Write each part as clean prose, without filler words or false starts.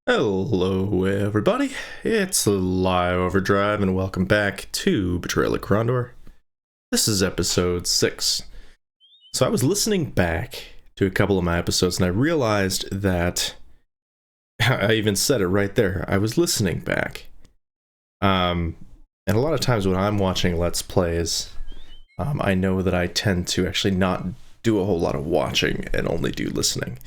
Hello, everybody. It's Live Overdrive, and welcome back to Betrayal at Krondor. This is episode 6. So I was listening back to a couple of my episodes, and I realized that I even said it right there. I was listening back. And a lot of times when I'm watching Let's Plays, I know that I tend to actually not do a whole lot of watching and only do listening.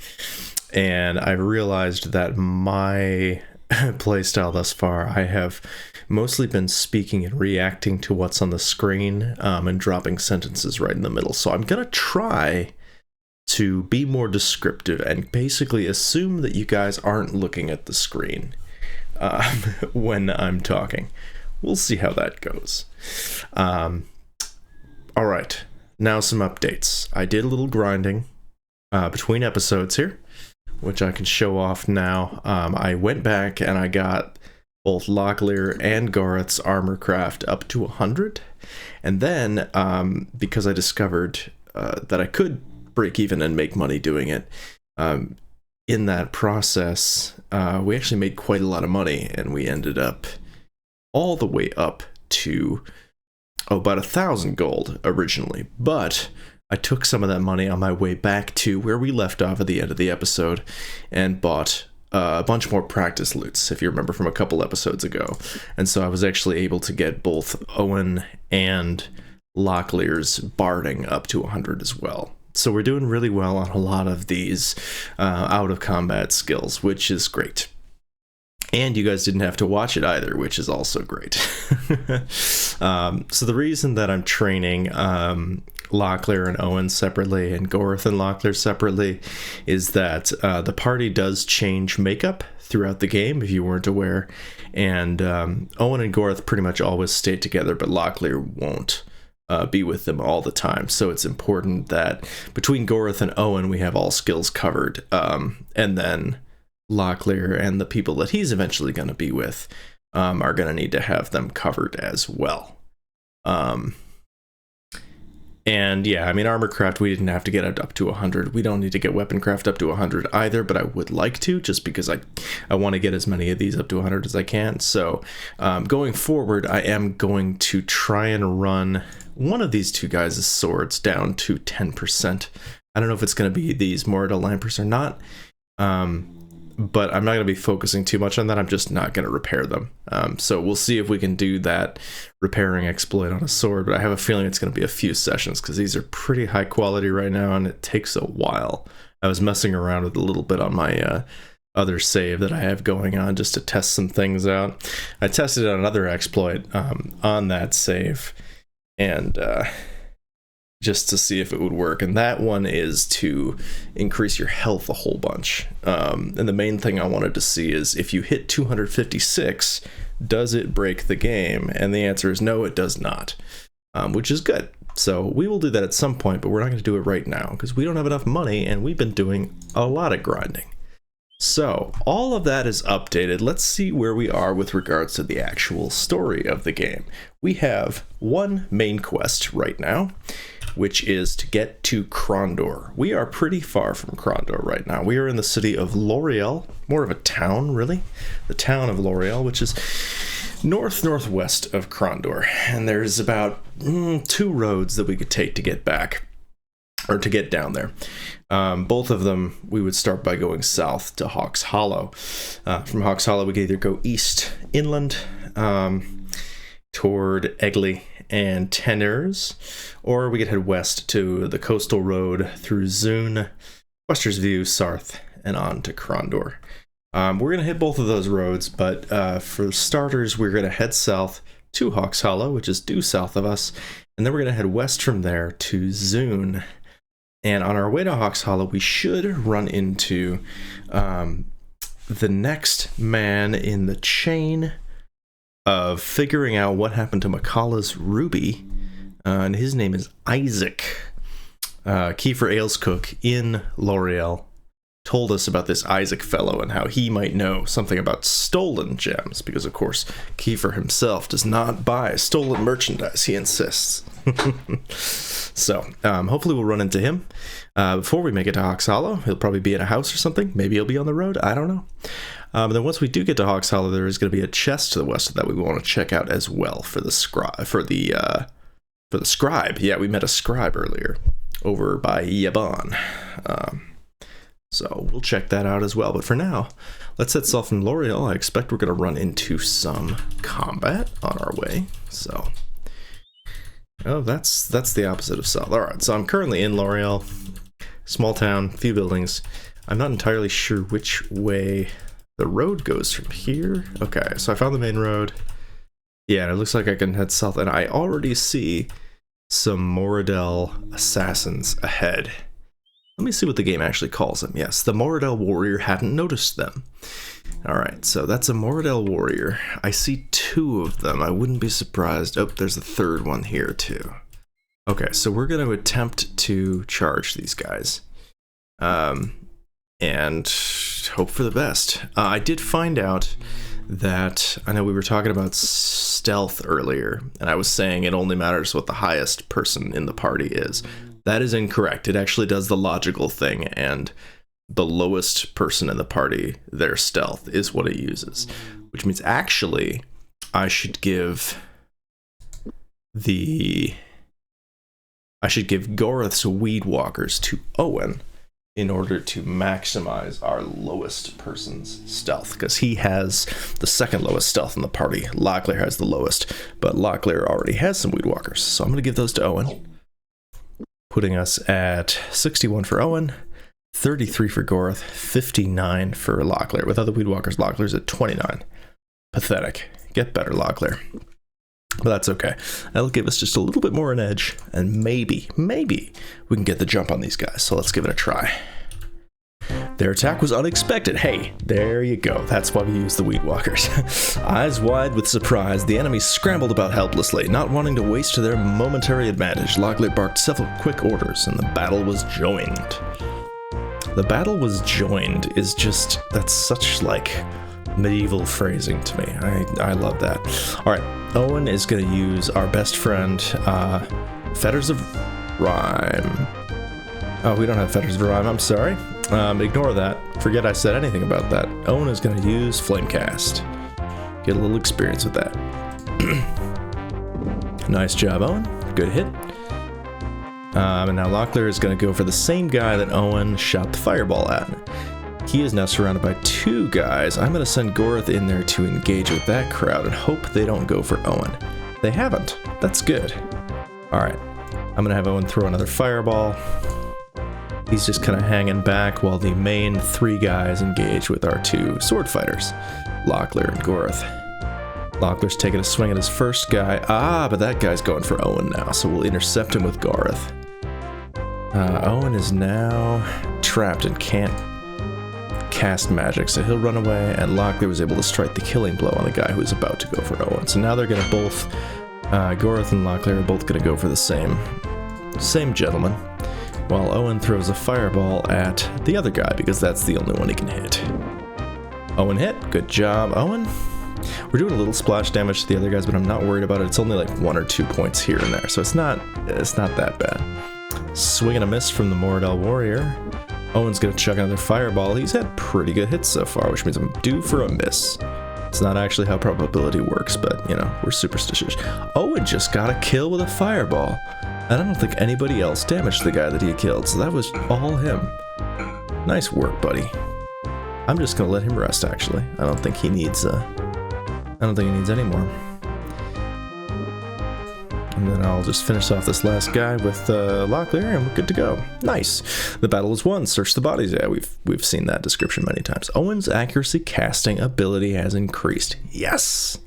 And I realized that my playstyle thus far, I have mostly been speaking and reacting to what's on the screen and dropping sentences right in the middle. So I'm going to try to be more descriptive and basically assume that you guys aren't looking at the screen when I'm talking. We'll see how that goes. All right, now some updates. I did a little grinding between episodes here, which I can show off now. I went back and I got both Locklear and Gareth's armor craft up to 100. And then, because I discovered that I could break even and make money doing it, in that process, we actually made quite a lot of money, and we ended up all the way up to about 1,000 gold originally. But I took some of that money on my way back to where we left off at the end of the episode and bought a bunch more practice loots, if you remember from a couple episodes ago. And so I was actually able to get both Owen and Locklear's barding up to 100 as well. So we're doing really well on a lot of these out-of-combat skills, which is great. And you guys didn't have to watch it either, which is also great. So the reason that I'm training Locklear and Owen separately and Gareth and Locklear separately is that the party does change makeup throughout the game, if you weren't aware. And Owen and Gareth pretty much always stay together, but Locklear won't be with them all the time. So it's important that between Gareth and Owen, we have all skills covered. And then Locklear and the people that he's eventually going to be with are going to need to have them covered as well. And yeah, I mean, armor craft, we didn't have to get it up to 100. We don't need to get weapon craft up to 100 either, but I would like to, just because I want to get as many of these up to 100 as I can. So going forward, I am going to try and run one of these two guys' swords down to 10%. I don't know if it's going to be these Moradel Lampers or not. But I'm not going to be focusing too much on that. I'm just not going to repair them. So we'll see if we can do that repairing exploit on a sword, but I have a feeling it's going to be a few sessions because these are pretty high quality right now and it takes a while. I was messing around with a little bit on my other save that I have going on just to test some things out. I tested out another exploit on that save and just to see if it would work, and that one is to increase your health a whole bunch. And the main thing I wanted to see is if you hit 256, does it break the game? And the answer is no, it does not, which is good. So we will do that at some point, but we're not going to do it right now because we don't have enough money and we've been doing a lot of grinding. So all of that is updated. Let's see where we are with regards to the actual story of the game. We have one main quest right now, which is to get to Krondor. We are pretty far from Krondor right now. We are in the city of L'Oreal, more of a town, really. The town of L'Oreal, which is northwest of Krondor. And there's about 2 roads that we could take to get back, or to get down there. Both of them, we would start by going south to Hawks Hollow. From Hawks Hollow, we could either go east, inland, toward Egley and Tenners, or we could head west to the coastal road through Zune, Wester's View, Sarth, and on to Krondor. We're going to hit both of those roads, but for starters, we're going to head south to Hawks Hollow, which is due south of us, and then we're going to head west from there to Zune. And on our way to Hawks Hollow, we should run into the next man in the chain of figuring out what happened to Makala's ruby, and his name is Isaac. Kiefer Alescook in L'Oreal told us about this Isaac fellow and how he might know something about stolen gems, because of course Kiefer himself does not buy stolen merchandise, he insists. So hopefully we'll run into him before we make it to Hawks Hollow. He'll probably be in a house or something. Maybe he'll be on the road. I don't know. Then once we do get to Hawk's Hollow, there is going to be a chest to the west of that we want to check out as well for the scribe. Yeah, we met a scribe earlier over by Yabon. So we'll check that out as well. But for now, let's head south from L'Oreal. I expect we're going to run into some combat on our way. So, oh, that's the opposite of south. All right, so I'm currently in L'Oreal. Small town, few buildings. I'm not entirely sure which way the road goes from here. Okay, so I found the main road. Yeah, and it looks like I can head south, and I already see some Moradel assassins ahead. Let me see what the game actually calls them. Yes, the Moradel warrior hadn't noticed them. Alright, so that's a Moradel warrior. I see 2 of them. I wouldn't be surprised. Oh, there's a 3rd one here too. Okay, so we're going to attempt to charge these guys. And hope for the best. I did find out that, I know we were talking about stealth earlier, and I was saying it only matters what the highest person in the party is. That is incorrect. It actually does the logical thing, and the lowest person in the party, their stealth, is what it uses. Which means actually, I should give Gorath's Weed Walkers to Owen in order to maximize our lowest person's stealth, because he has the 2nd lowest stealth in the party. Locklear has the lowest, but Locklear already has some Weed Walkers, so I'm going to give those to Owen, putting us at 61 for Owen, 33 for Gorath, 59 for Locklear. With other Weed Walkers, Locklear's at 29. Pathetic. Get better, Locklear. But that's okay. That'll give us just a little bit more an edge, and maybe we can get the jump on these guys. So let's give it a try. Their attack was unexpected. Hey, there you go. That's why we use the Weed Walkers. Eyes wide with surprise, the enemy scrambled about helplessly, not wanting to waste their momentary advantage. Locklear barked several quick orders, and the battle was joined. The battle was joined is just, that's such like medieval phrasing to me. I love that. All right, Owen is going to use our best friend, Fetters of Rhyme. Oh, we don't have Fetters of Rhyme, I'm sorry. Ignore that. Forget I said anything about that. Owen is going to use Flamecast. Get a little experience with that. Nice job, Owen. Good hit. And now Locklear is going to go for the same guy that Owen shot the fireball at. He is now surrounded by 2 guys. I'm going to send Gorath in there to engage with that crowd and hope they don't go for Owen. They haven't. That's good. Alright. I'm going to have Owen throw another fireball. He's just kind of hanging back while the main 3 guys engage with our 2 sword fighters, Locklear and Gorath. Locklear's taking a swing at his first guy. But that guy's going for Owen now, so we'll intercept him with Gorath. Owen is now trapped and can't cast magic, so he'll run away, and Locklear was able to strike the killing blow on the guy who was about to go for Owen. So now they're going to both, Gorath and Locklear are both going to go for the same gentleman, while Owen throws a fireball at the other guy, because that's the only one he can hit. Owen hit. Good job, Owen. We're doing a little splash damage to the other guys, but I'm not worried about it. It's only like 1 or 2 points here and there, so it's not that bad. Swing and a miss from the Moradel warrior. Owen's gonna chuck another fireball. He's had pretty good hits so far, which means I'm due for a miss. It's not actually how probability works, but, you know, we're superstitious. Owen just got a kill with a fireball. And I don't think anybody else damaged the guy that he killed, so that was all him. Nice work, buddy. I'm just gonna let him rest, actually. I don't think he needs any more. And then I'll just finish off this last guy with Locklear, and we're good to go. Nice. The battle is won. Search the bodies. Yeah, we've seen that description many times. Owen's accuracy casting ability has increased. Yes!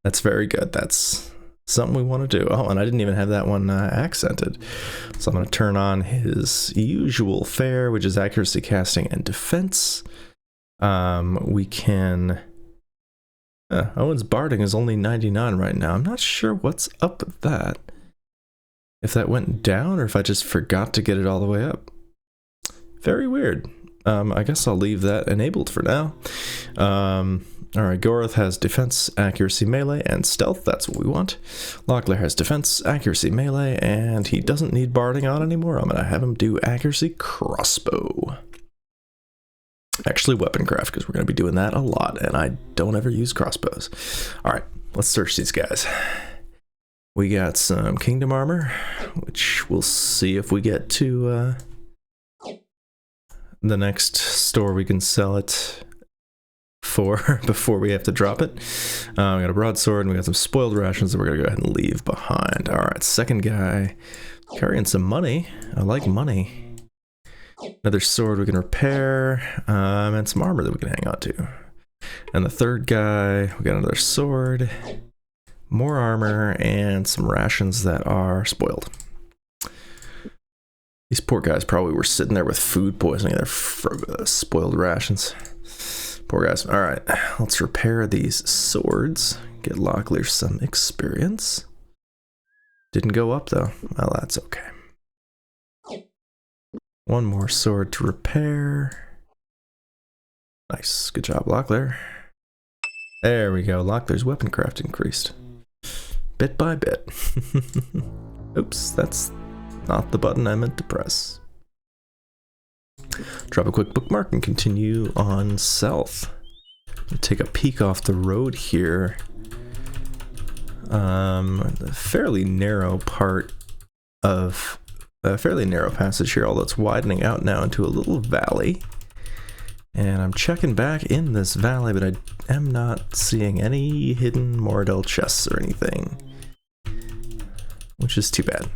That's very good. That's something we want to do. Oh, and I didn't even have that one accented. So I'm going to turn on his usual fare, which is accuracy casting and defense. We can... Owen's barding is only 99 right now. I'm not sure what's up with that. If that went down or if I just forgot to get it all the way up. Very weird. I guess I'll leave that enabled for now. Alright, Gorath has defense, accuracy, melee, and stealth. That's what we want. Locklear has defense, accuracy, melee, and he doesn't need barding on anymore. I'm going to have him do accuracy crossbow. Actually, weapon craft, because we're going to be doing that a lot, and I don't ever use crossbows. All right, let's search these guys. We got some kingdom armor, which we'll see if we get to the next store we can sell it for before we have to drop it. We got a broadsword, and we got some spoiled rations that we're going to go ahead and leave behind. All right, second guy carrying some money. I like money. Another sword we can repair, and some armor that we can hang on to. And the third guy, we got another sword, more armor, and some rations that are spoiled. These poor guys probably were sitting there with food poisoning. They're spoiled rations. Poor guys. All right, let's repair these swords. Get Locklear some experience. Didn't go up though. Well, that's okay. One more sword to repair. Nice. Good job, Locklear. There we go. Locklear's weapon craft increased. Bit by bit. Oops, that's not the button I meant to press. Drop a quick bookmark and continue on south. Take a peek off the road here. A fairly narrow part of a fairly narrow passage here, although it's widening out now into a little valley. And I'm checking back in this valley, but I am not seeing any hidden Moradel chests or anything, which is too bad.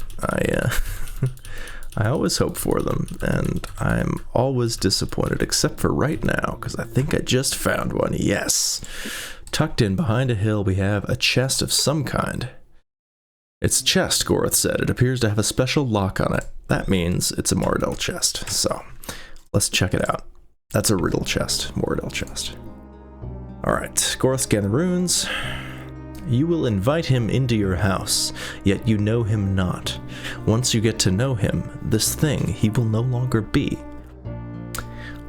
I always hope for them, and I'm always disappointed, except for right now, because I think I just found one. Yes! Tucked in behind a hill, we have a chest of some kind. It's a chest, Goroth said. It appears to have a special lock on it. That means it's a Moradel chest. So, let's check it out. That's a riddle chest. Moradel chest. Alright, Goroth scanned the runes. You will invite him into your house, yet you know him not. Once you get to know him, this thing he will no longer be.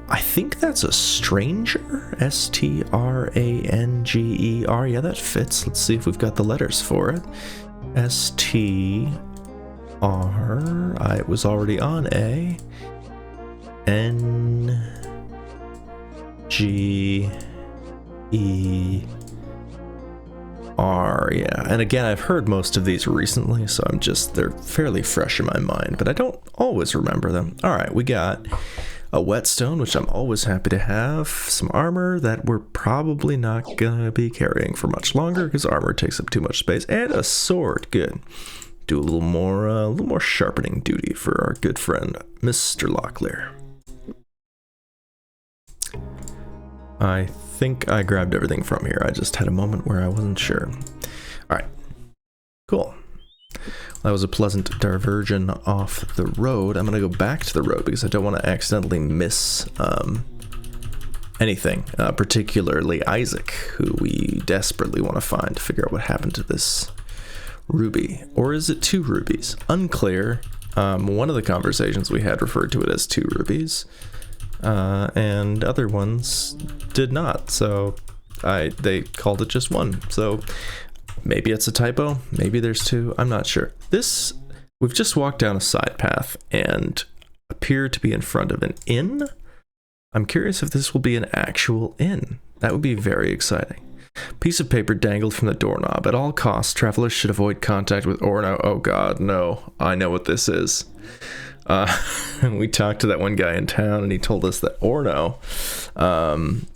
I think that's a stranger. S-T-R-A-N-G-E-R. Yeah, that fits. Let's see if we've got the letters for it. S-T-R. I was already on A. N-G-E-R. Yeah, and again, I've heard most of these recently, so they're fairly fresh in my mind, but I don't always remember them. All right, we got a whetstone, which I'm always happy to have, some armor that we're probably not gonna be carrying for much longer because armor takes up too much space, and a sword. Good. Do a little more sharpening duty for our good friend Mr. Locklear. I think I grabbed everything from here. I just had a moment where I wasn't sure. All right, cool. That was a pleasant diversion off the road. I'm going to go back to the road because I don't want to accidentally miss anything, particularly Isaac, who we desperately want to find to figure out what happened to this ruby. Or is it 2 rubies? Unclear. One of the conversations we had referred to it as 2 rubies, and other ones did not, so they called it just 1. So maybe it's a typo, maybe there's 2, I'm not sure. We've just walked down a side path and appear to be in front of an inn. I'm curious if this will be an actual inn. That would be very exciting. Piece of paper dangled from the doorknob. At all costs, travelers should avoid contact with Orno. Oh god, no. I know what this is. We talked to that one guy in town, and he told us that Orno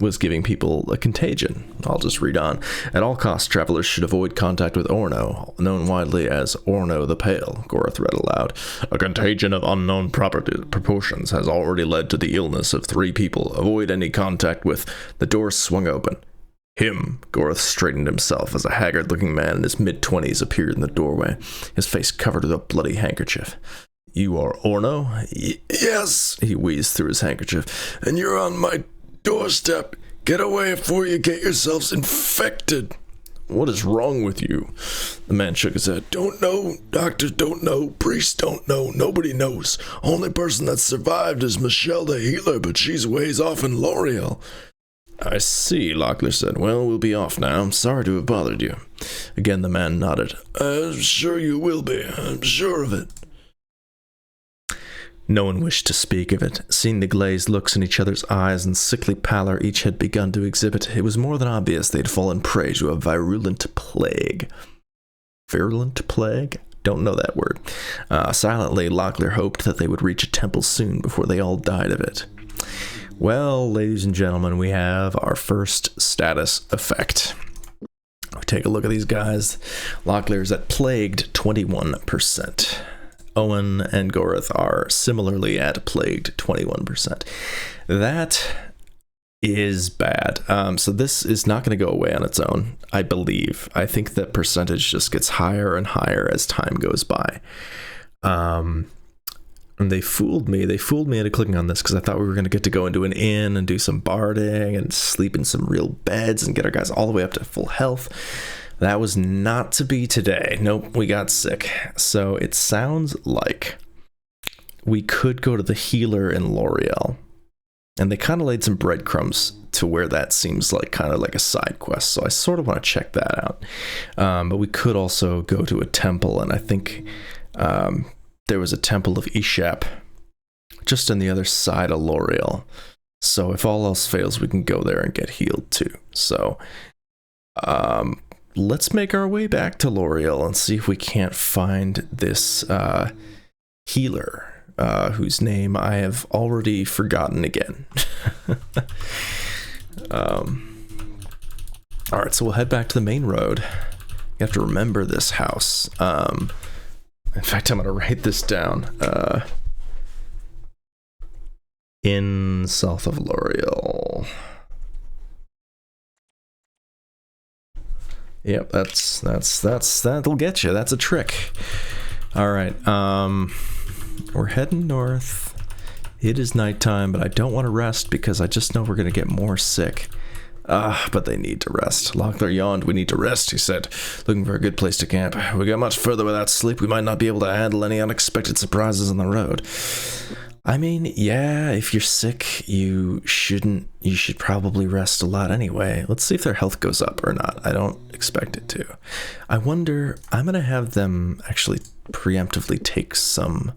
was giving people a contagion. I'll just read on. At all costs, travelers should avoid contact with Orno, known widely as Orno the Pale, Goroth read aloud. A contagion of unknown proportions has already led to the illness of 3 people. Avoid any contact with... The door swung open. Him. Goroth straightened himself as a haggard-looking man in his mid-20s appeared in the doorway, his face covered with a bloody handkerchief. You are Orno? Yes, he wheezed through his handkerchief. And you're on my doorstep. Get away before you get yourselves infected. What is wrong with you? The man shook his head. Don't know. Doctors don't know. Priests don't know. Nobody knows. Only person that survived is Michelle the healer, but she's ways off in L'Oreal. I see, Locklear said. Well, we'll be off now. I'm sorry to have bothered you. Again, the man nodded. Sure you will be. I'm sure of it. No one wished to speak of it. Seeing the glazed looks in each other's eyes and sickly pallor each had begun to exhibit, it was more than obvious they had fallen prey to a virulent plague. Virulent plague? Don't know that word. Silently, Locklear hoped that they would reach a temple soon before they all died of it. Well, ladies and gentlemen, we have our first status effect. We take a look at these guys. Locklear's at plagued 21%. Owen and Gorath are similarly at plagued 21%. That is bad. So this is not going to go away on its own, I believe. I think that percentage just gets higher and higher as time goes by. And they fooled me. They fooled me into clicking on this because I thought we were going to get to go into an inn and do some barding and sleep in some real beds and get our guys all the way up to full health. That was not to be today. Nope, we got sick. So it sounds like we could go to the healer in L'Oreal. And they kind of laid some breadcrumbs to where that seems like kind of like a side quest. So I sort of want to check that out. But we could also go to a temple. And I think there was a temple of Ishap just on the other side of L'Oreal. So if all else fails, we can go there and get healed too. So let's make our way back to L'Oreal and see if we can't find this healer, whose name I have already forgotten again. All right, so we'll head back to the main road. You have to remember this house. In fact, I'm going to write this down. In south of L'Oreal. Yep, that'll get you. That's a trick. All right, we're heading north. It is nighttime, but I don't want to rest because I just know we're going to get more sick. But they need to rest. Locklear yawned. We need to rest, he said, looking for a good place to camp. We go much further without sleep. We might not be able to handle any unexpected surprises on the road. I mean, yeah, if you're sick, you should probably rest a lot anyway. Let's see if their health goes up or not. I don't expect it to. I wonder, I'm going to have them actually preemptively take some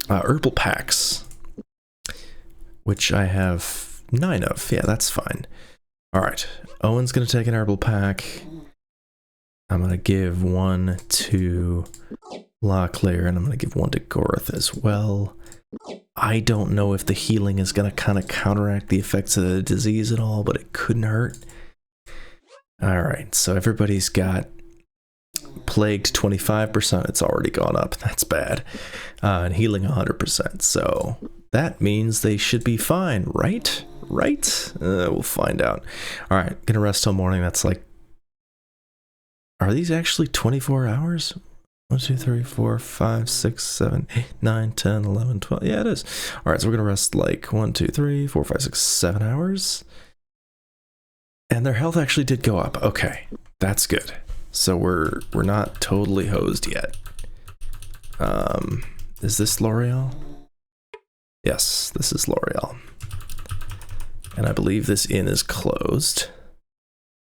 herbal packs, which I have 9 of. Yeah, that's fine. All right, Owen's going to take an herbal pack. I'm going to give one to Locklear, and I'm going to give one to Gorath as well. I don't know if the healing is going to kind of counteract the effects of the disease at all, but it couldn't hurt. All right, so everybody's got plagued 25%. It's already gone up. That's bad. And healing 100%. So that means they should be fine, right? Right? We'll find out. All right, gonna rest till morning. That's like, are these actually 24 hours? 1, 2, 3, 4, 5, 6, 7, 8, 9, 10, 11, 12. Yeah, it is. All right, so we're gonna rest like 1, 2, 3, 4, 5, 6, 7 hours. And their health actually did go up. Okay, that's good. So we're not totally hosed yet. Is this L'Oreal? Yes, this is L'Oreal. And I believe this inn is closed.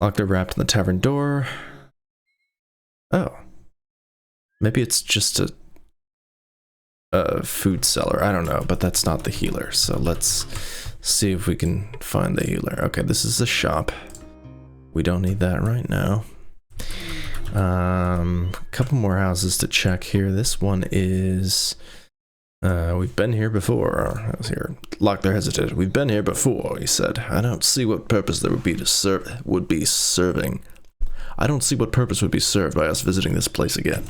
Locklear rapped on the tavern door. Oh. Maybe it's just a food seller. I don't know, but that's not the healer. So let's see if we can find the healer. Okay, this is a shop. We don't need that right now. A couple more houses to check here. This one is... we've been here before. I was here. Locklear hesitated. We've been here before, he said. I don't see what purpose there would be to serving. I don't see what purpose would be served by us visiting this place again.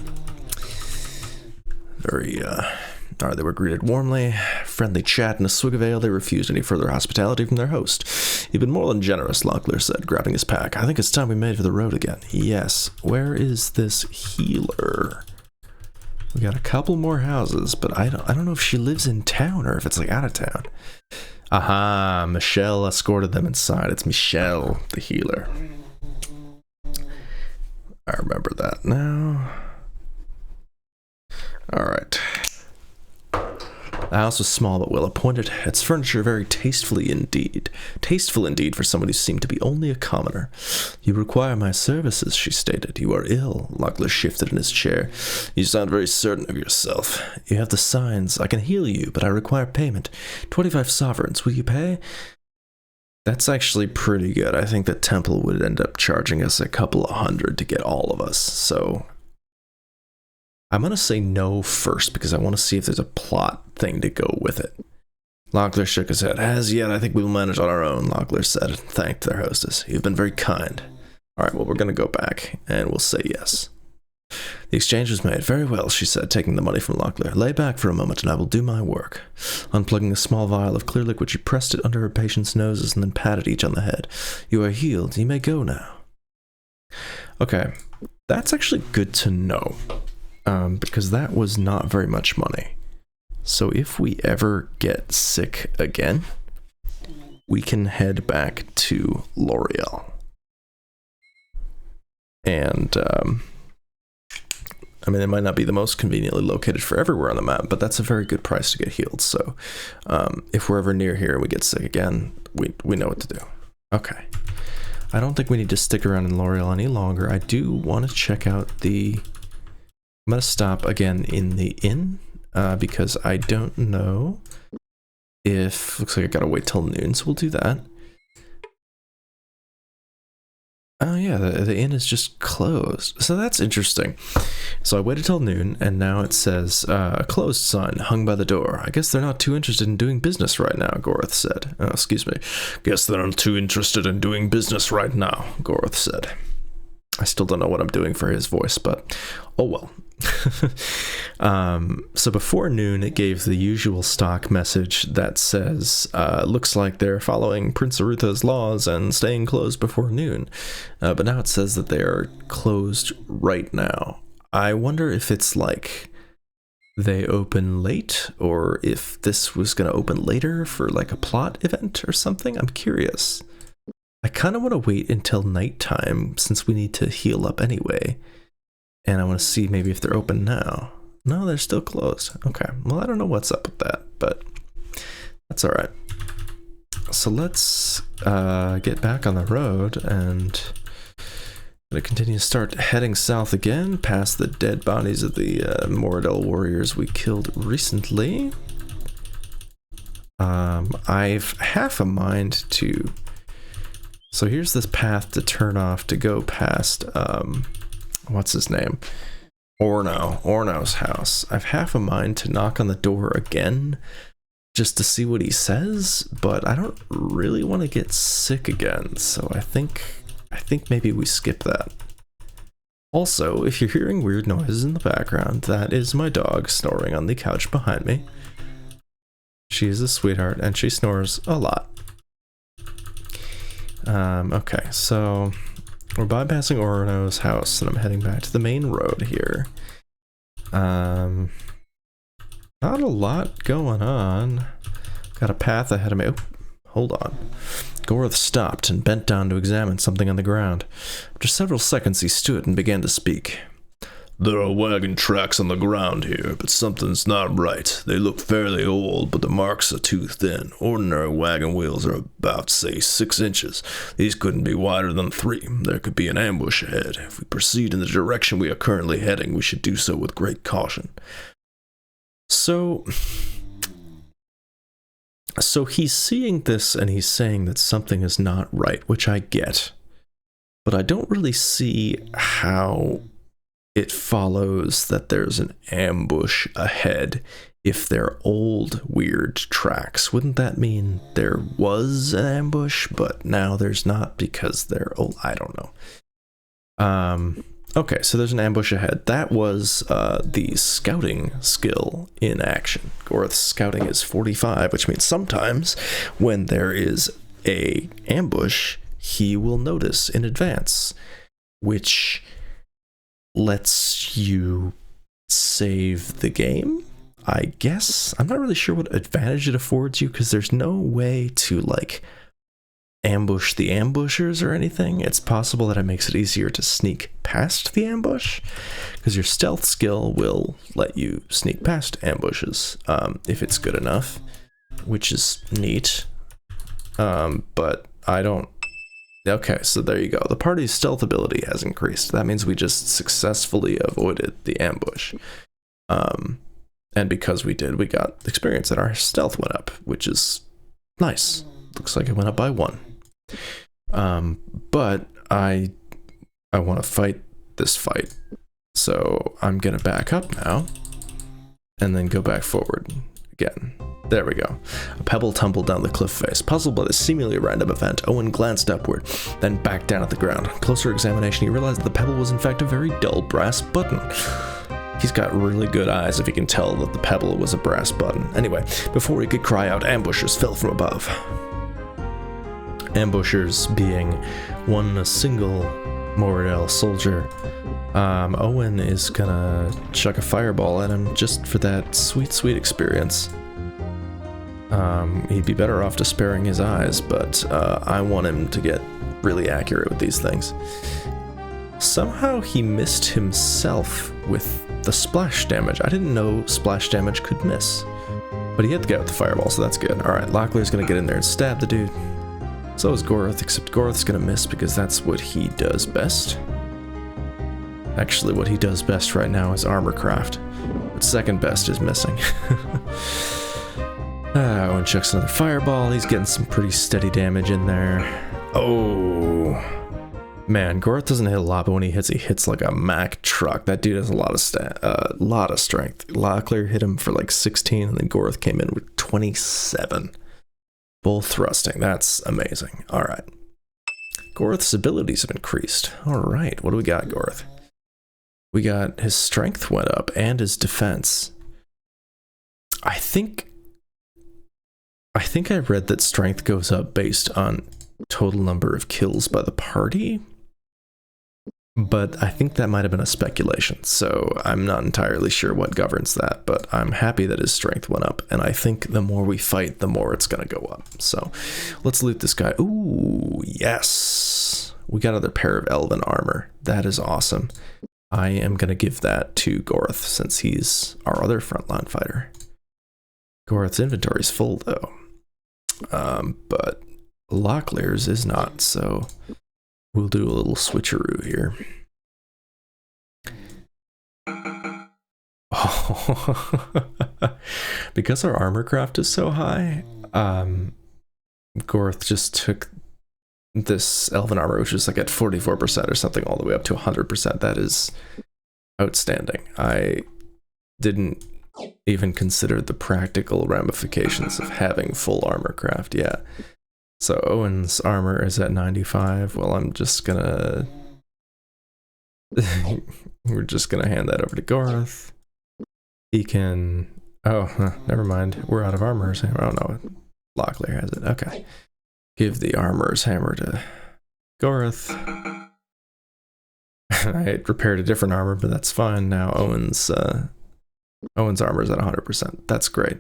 Alright, they were greeted warmly, friendly chat, and a swig of ale. They refused any further hospitality from their host. You've been more than generous, Locklear said, grabbing his pack. I think it's time we made for the road again. Yes. Where is this healer? We got a couple more houses, but I don't know if she lives in town or if it's like out of town. Aha, Michelle escorted them inside. It's Michelle, the healer. I remember that now. All right. The house was small but well appointed, its furniture very tasteful indeed for someone who seemed to be only a commoner. "You require my services," she stated. "You are ill." Locklear shifted in his chair. "You sound very certain of yourself. You have the signs. I can heal you, but I require payment. 25 sovereigns. Will you pay?" That's actually pretty good. I think the temple would end up charging us a couple of hundred to get all of us, so I'm going to say no first because I want to see if there's a plot thing to go with it. Locklear shook his head. "As yet, I think we'll manage on our own," Locklear said, and thanked their hostess. "You've been very kind." "All right, well, we're going to go back, and we'll say yes." The exchange was made. "Very well," she said, taking the money from Locklear. "Lay back for a moment, and I will do my work." Unplugging a small vial of clear liquid, she pressed it under her patient's noses and then patted each on the head. "You are healed. You may go now." Okay, that's actually good to know. Because that was not very much money. So if we ever get sick again, we can head back to L'Oreal. And, I mean, it might not be the most conveniently located for everywhere on the map, but that's a very good price to get healed. So if we're ever near here and we get sick again, we know what to do. Okay. I don't think we need to stick around in L'Oreal any longer. I do want to check out the... I'm going to stop again in the inn, because I don't know if... Looks like I gotta wait till noon, so we'll do that. Oh yeah, the inn is just closed. So that's interesting. So I waited till noon, and now it says, a closed sign hung by the door. "I guess they're not too interested in doing business right now," Goroth said. "Oh, excuse me. Guess they're not too interested in doing business right now," Goroth said. I still don't know what I'm doing for his voice, but oh well. So before noon, it gave the usual stock message that says, looks like they're following Prince Arutha's laws and staying closed before noon. But now it says that they are closed right now. I wonder if it's like they open late, or if this was going to open later for like a plot event or something. I'm curious. I kind of want to wait until nighttime since we need to heal up anyway. And I want to see maybe if they're open now. No, they're still closed. Okay, well, I don't know what's up with that, but that's all right. So let's get back on the road and gonna continue to start heading south again, past the dead bodies of the Moradel warriors we killed recently. I've half a mind to... So here's this path to turn off to go past... what's his name? Orno's house. I've half a mind to knock on the door again just to see what he says, but I don't really want to get sick again, so I think maybe we skip that. Also, if you're hearing weird noises in the background, that is my dog snoring on the couch behind me. She is a sweetheart, and she snores a lot. Okay, so... We're bypassing Orno's house, and I'm heading back to the main road here. Not a lot going on. Got a path ahead of me. Oh, hold on. Goroth stopped and bent down to examine something on the ground. After several seconds, he stood and began to speak. "There are wagon tracks on the ground here, but something's not right. They look fairly old, but the marks are too thin. Ordinary wagon wheels are about, say, 6 inches. These couldn't be wider than 3. There could be an ambush ahead. If we proceed in the direction we are currently heading, we should do so with great caution." So he's seeing this and he's saying that something is not right, which I get. But I don't really see how it follows that there's an ambush ahead if they're old, weird tracks. Wouldn't that mean there was an ambush, but now there's not because they're old? I don't know. Okay, so there's an ambush ahead. That was the scouting skill in action. Goroth's scouting is 45, which means sometimes when there is a ambush, he will notice in advance, which lets you save the game, I guess. I'm not really sure what advantage it affords you, because there's no way to, like, ambush the ambushers or anything. It's possible that it makes it easier to sneak past the ambush, because your stealth skill will let you sneak past ambushes if it's good enough, which is neat. But I don't... Okay, so there you go. The party's stealth ability has increased. That means we just successfully avoided the ambush. And because we did, we got experience and our stealth went up, which is nice. Looks like it went up by 1. But I want to fight this fight. So I'm going to back up now and then go back forward again. There we go. A pebble tumbled down the cliff face. Puzzled by this seemingly random event, Owen glanced upward, then back down at the ground. Closer examination, he realized that the pebble was in fact a very dull brass button. He's got really good eyes if he can tell that the pebble was a brass button. Anyway, before he could cry out, ambushers fell from above. Ambushers being a single Moradel soldier. Owen is gonna chuck a fireball at him just for that sweet experience. He'd be better off despairing his eyes, but I want him to get really accurate with these things. Somehow he missed himself with the splash damage. I didn't know splash damage could miss, but he had to get with the fireball, so that's good. Alright, Locklear's gonna get in there and stab the dude. So is Goroth, except Goroth's gonna miss because that's what he does best. Actually, what he does best right now is armor craft, but second best is missing. Owen chucks another fireball. He's getting some pretty steady damage in there. Oh, man, Goroth doesn't hit a lot, but when he hits like a Mack truck. That dude has a lot of strength. Locklear hit him for like 16, and then Goroth came in with 27. Full thrusting. That's amazing. All right. Goroth's abilities have increased. All right. What do we got, Goroth? We got his strength went up and his defense. I think I read that strength goes up based on total number of kills by the party, but I think that might have been a speculation, so I'm not entirely sure what governs that, but I'm happy that his strength went up, and I think the more we fight, the more it's going to go up. So let's loot this guy. Ooh, yes! We got another pair of elven armor. That is awesome. I am going to give that to Goroth, since he's our other frontline fighter. Goroth's inventory is full, though. But Locklear's is not, so we'll do a little switcheroo here. Oh. Because our armor craft is so high, Goroth just took this elven armor, which is like at 44% or something, all the way up to 100%. That is outstanding. I didn't even consider the practical ramifications of having full armor craft. Yeah. So Owen's armor is at 95. Well, I'm just gonna... We're just gonna hand that over to Goroth. He can... Oh, never mind. We're out of armor's hammer. Oh no, Locklear has it. Okay. Give the armor's hammer to Goroth. I repaired a different armor, but that's fine. Now Owen's armor is at 100%. That's great.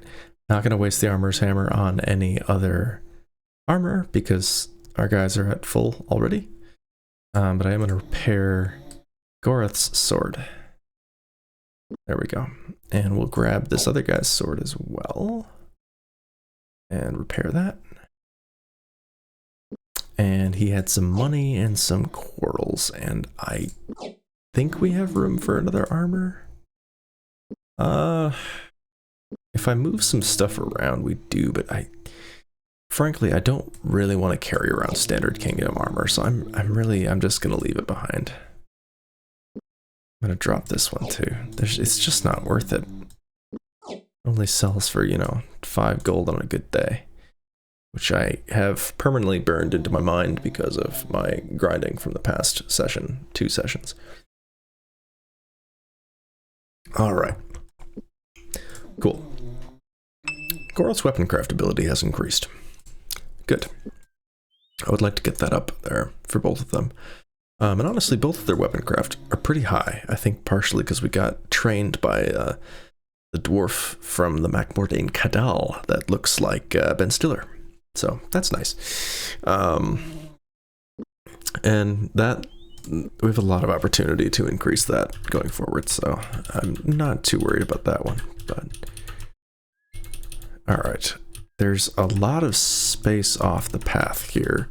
Not going to waste the armor's hammer on any other armor because our guys are at full already. But I am going to repair Goroth's sword. There we go. And we'll grab this other guy's sword as well. And repair that. And he had some money and some quarrels. And I think we have room for another armor. If I move some stuff around, we do, but frankly, I don't really want to carry around standard kingdom armor, so I'm just gonna leave it behind. I'm gonna drop this one too. It's just not worth it. It only sells for, 5 gold on a good day, which I have permanently burned into my mind because of my grinding from the past 2 sessions. All right. Cool. Goroth's weapon craft ability has increased. Good. I would like to get that up there for both of them. And honestly, both of their weapon craft are pretty high. I think partially because we got trained by the dwarf from the Macmordain Cadal that looks like Ben Stiller. So that's nice. And that we have a lot of opportunity to increase that going forward, so I'm not too worried about that one. But all right, there's a lot of space off the path here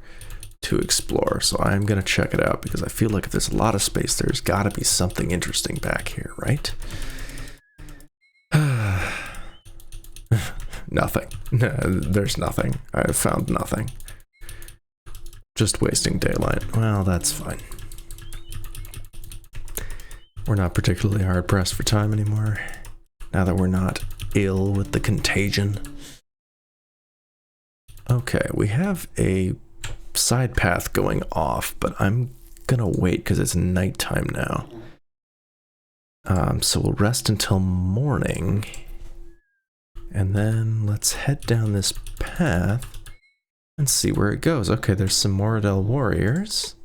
to explore, so I'm gonna check it out because I feel like if there's a lot of space, there's got to be something interesting back here, right? Nothing. No, there's nothing. I've found nothing. Just wasting daylight. Well, that's fine. We're not particularly hard pressed for time anymore, now that we're not ill with the contagion. Okay, we have a side path going off, but I'm gonna wait because it's nighttime now. So we'll rest until morning, and then let's head down this path and see where it goes. Okay, there's some Moradel warriors.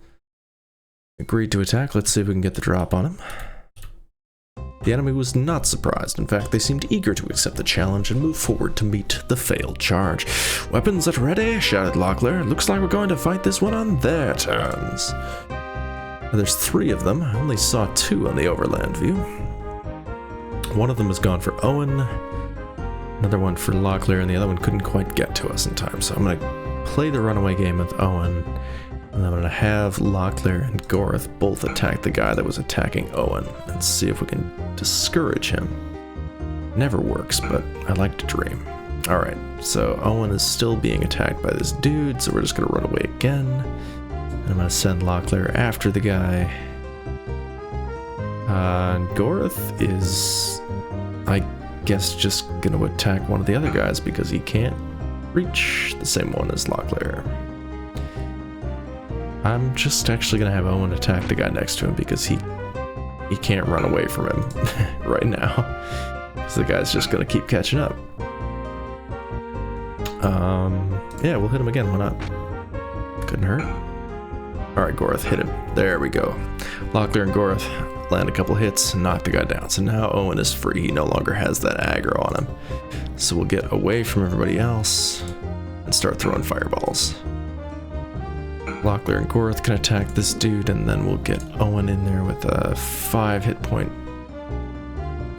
Agreed to attack. Let's see if we can get the drop on him. The enemy was not surprised. In fact, they seemed eager to accept the challenge and move forward to meet the failed charge. "Weapons at ready," shouted Locklear. "Looks like we're going to fight this one on their terms." There's 3 of them. I only saw 2 on the overland view. One of them was gone for Owen, another one for Locklear, and the other one couldn't quite get to us in time. So I'm going to play the runaway game with Owen, and I'm going to have Locklear and Gorth both attack the guy that was attacking Owen and see if we can discourage him. Never works, but I like to dream. Alright, so Owen is still being attacked by this dude, so we're just going to run away again. And I'm going to send Locklear after the guy. Gorth is, I guess, just going to attack one of the other guys because he can't reach the same one as Locklear. I'm just actually going to have Owen attack the guy next to him because he can't run away from him right now. So the guy's just going to keep catching up. Yeah, we'll hit him again. Why not? Couldn't hurt. Alright, Gorth, hit him. There we go. Locklear and Gorth land a couple hits and knock the guy down. So now Owen is free. He no longer has that aggro on him. So we'll get away from everybody else and start throwing fireballs. Locklear and Gorth can attack this dude, and then we'll get Owen in there with a 5 hit point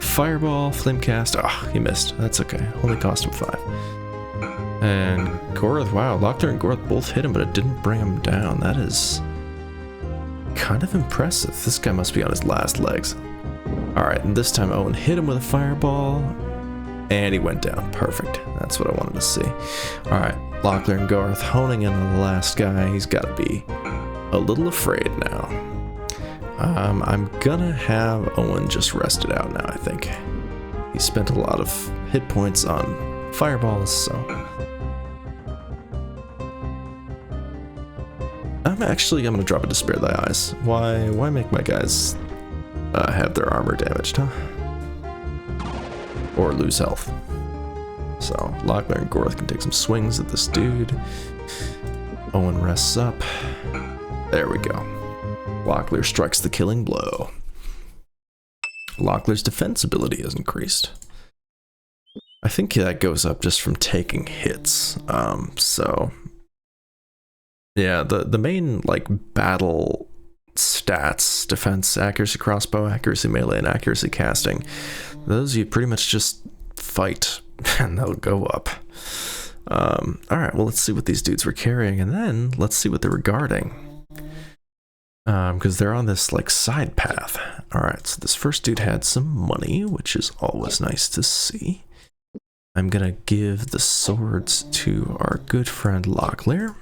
fireball, flamecast. Ah, he missed. That's okay. Only cost him 5. And Gorth, wow, Locklear and Gorth both hit him, but it didn't bring him down. That is kind of impressive. This guy must be on his last legs. Alright, and this time Owen hit him with a fireball, and he went down. Perfect. That's what I wanted to see. Alright, Locklear and Gorth honing in on the last guy. He's got to be a little afraid now. I'm gonna have Owen just rest it out now, I think. He spent a lot of hit points on fireballs, so I'm gonna drop it to spare thy eyes. Why make my guys have their armor damaged, huh? Or lose health. So Locklear and Gorth can take some swings at this dude. Owen rests up. There we go. Locklear strikes the killing blow. Locklear's defense ability has increased. I think that goes up just from taking hits. So yeah, the main like battle stats, defense, accuracy crossbow, accuracy melee, and accuracy casting, those you pretty much just fight and they'll go up. Alright, well, let's see what these dudes were carrying, and then let's see what they were guarding. Because they're on this like side path. Alright, so this first dude had some money, which is always nice to see. I'm gonna give the swords to our good friend Locklear.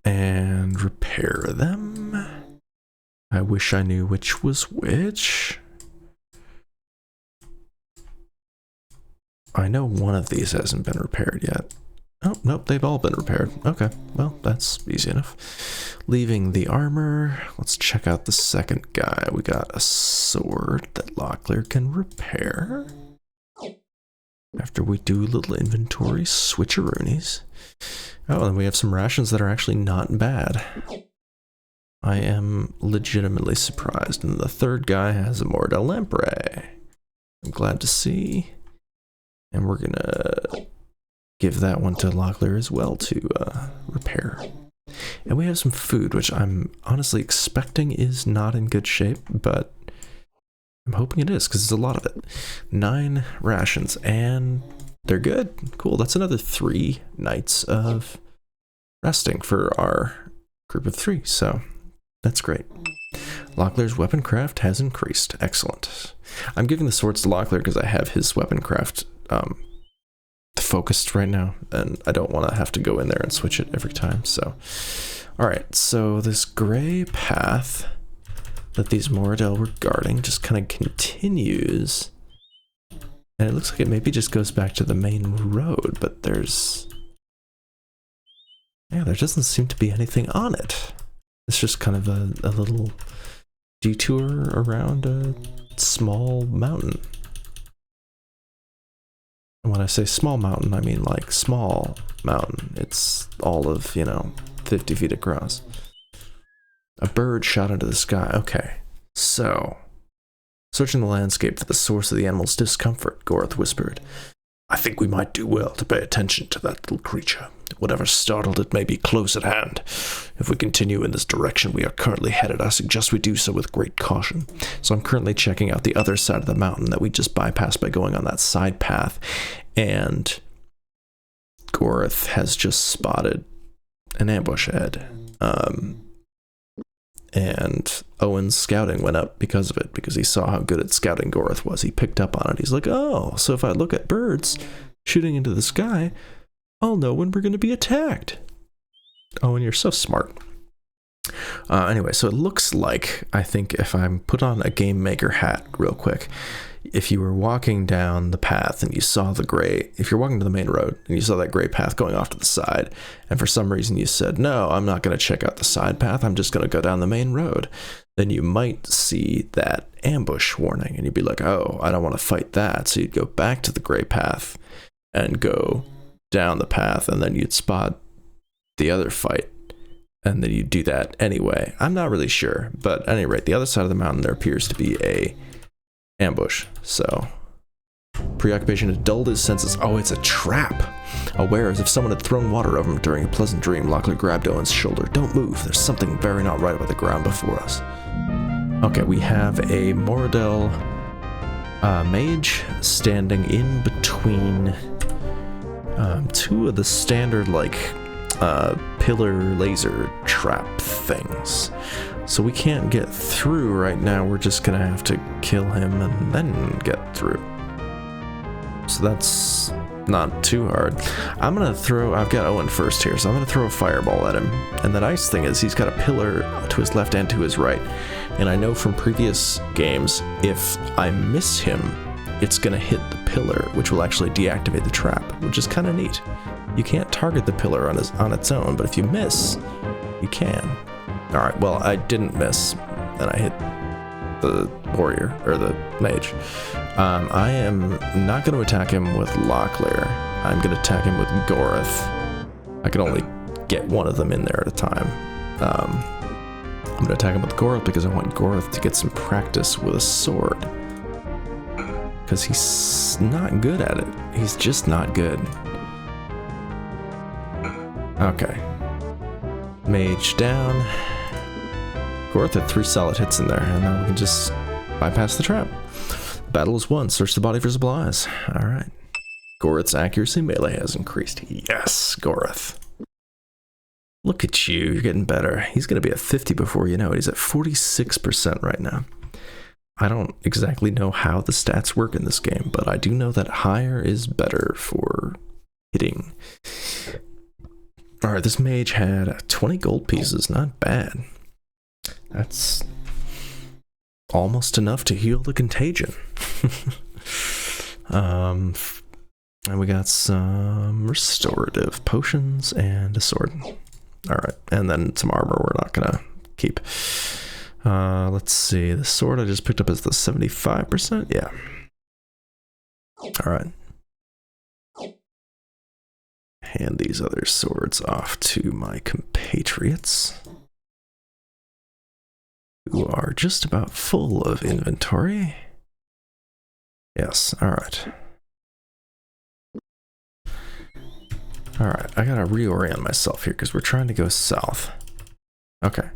And repair them. I wish I knew which was which. I know one of these hasn't been repaired yet. Oh, nope, they've all been repaired. Okay, well, that's easy enough. Leaving the armor, let's check out the second guy. We got a sword that Locklear can repair. After we do a little inventory switcheroonies. Oh, and we have some rations that are actually not bad. I am legitimately surprised. And the third guy has a Moradel Lamprey. I'm glad to see. And we're gonna give that one to Locklear as well to repair. And we have some food, which I'm honestly expecting is not in good shape, but I'm hoping it is, because there's a lot of it. 9 rations, and they're good. Cool, that's another 3 nights of resting for our group of 3, so that's great. Locklear's weapon craft has increased. Excellent. I'm giving the swords to Locklear because I have his weapon craft focused right now, and I don't want to have to go in there and switch it every time. So, all right, so this gray path that these Moradel were guarding just kind of continues, and it looks like it maybe just goes back to the main road, but there doesn't seem to be anything on it. It's just kind of a little detour around a small mountain. And when I say small mountain, I mean like small mountain. It's all of, 50 feet across. A bird shot into the sky. Okay, so searching the landscape for the source of the animal's discomfort, Gorth whispered. I think we might do well to pay attention to that little creature. Whatever startled it may be close at hand. If we continue in this direction we are currently headed, I suggest we do so with great caution. So I'm currently checking out the other side of the mountain that we just bypassed by going on that side path, and Gorth has just spotted an ambush ahead. And Owen's scouting went up because of it, because he saw how good at scouting Gorth was. He picked up on it. He's like, oh, so if I look at birds shooting into the sky, I'll know when we're going to be attacked. Owen, you're so smart. Anyway, so it looks like, I think if I'm put on a game maker hat real quick, if you were walking down the path and you saw if you're walking to the main road and you saw that gray path going off to the side, and for some reason you said, no, I'm not going to check out the side path, I'm just going to go down the main road, then you might see that ambush warning and you'd be like, oh, I don't want to fight that. So you'd go back to the gray path and go down the path, and then you'd spot the other fight, and then you'd do that anyway. I'm not really sure, but at any rate, the other side of the mountain there appears to be a ambush. So preoccupation had dulled his senses. Oh, it's a trap. Aware as if someone had thrown water over him during a pleasant dream, Locklear grabbed Owen's shoulder. Don't move, there's something very not right about the ground before us. Okay, we have a Moradel mage standing in between 2 of the standard pillar laser trap things. So we can't get through right now. We're just gonna have to kill him and then get through. So that's not too hard. I've got Owen first here, so I'm gonna throw a fireball at him. And the nice thing is he's got a pillar to his left and to his right. And I know from previous games, if I miss him, it's gonna hit the pillar, which will actually deactivate the trap, which is kind of neat. You can't target the pillar on its own, but if you miss, you can. Alright, well, I didn't miss, and I hit the warrior, or the mage. I am not going to attack him with Locklear. I'm going to attack him with Gorth. I can only get one of them in there at a time. I'm going to attack him with Gorth because I want Gorth to get some practice with a sword. Because he's not good at it. He's just not good. Okay. Mage down. Gorth had 3 solid hits in there, and now we can just bypass the trap. Battle is won. Search the body for supplies. Alright. Gorth's accuracy melee has increased. Yes, Gorth. Look at you. You're getting better. He's going to be at 50 before you know it. He's at 46% right now. I don't exactly know how the stats work in this game, but I do know that higher is better for hitting. Alright, this mage had 20 gold pieces. Not bad. That's almost enough to heal the contagion. And we got some restorative potions and a sword. Alright, and then some armor we're not gonna keep. Let's see, the sword I just picked up is the 75%? Yeah. Alright. Hand these other swords off to my compatriots, who are just about full of inventory. Yes, alright. Alright, I gotta reorient myself here because we're trying to go south. Okay.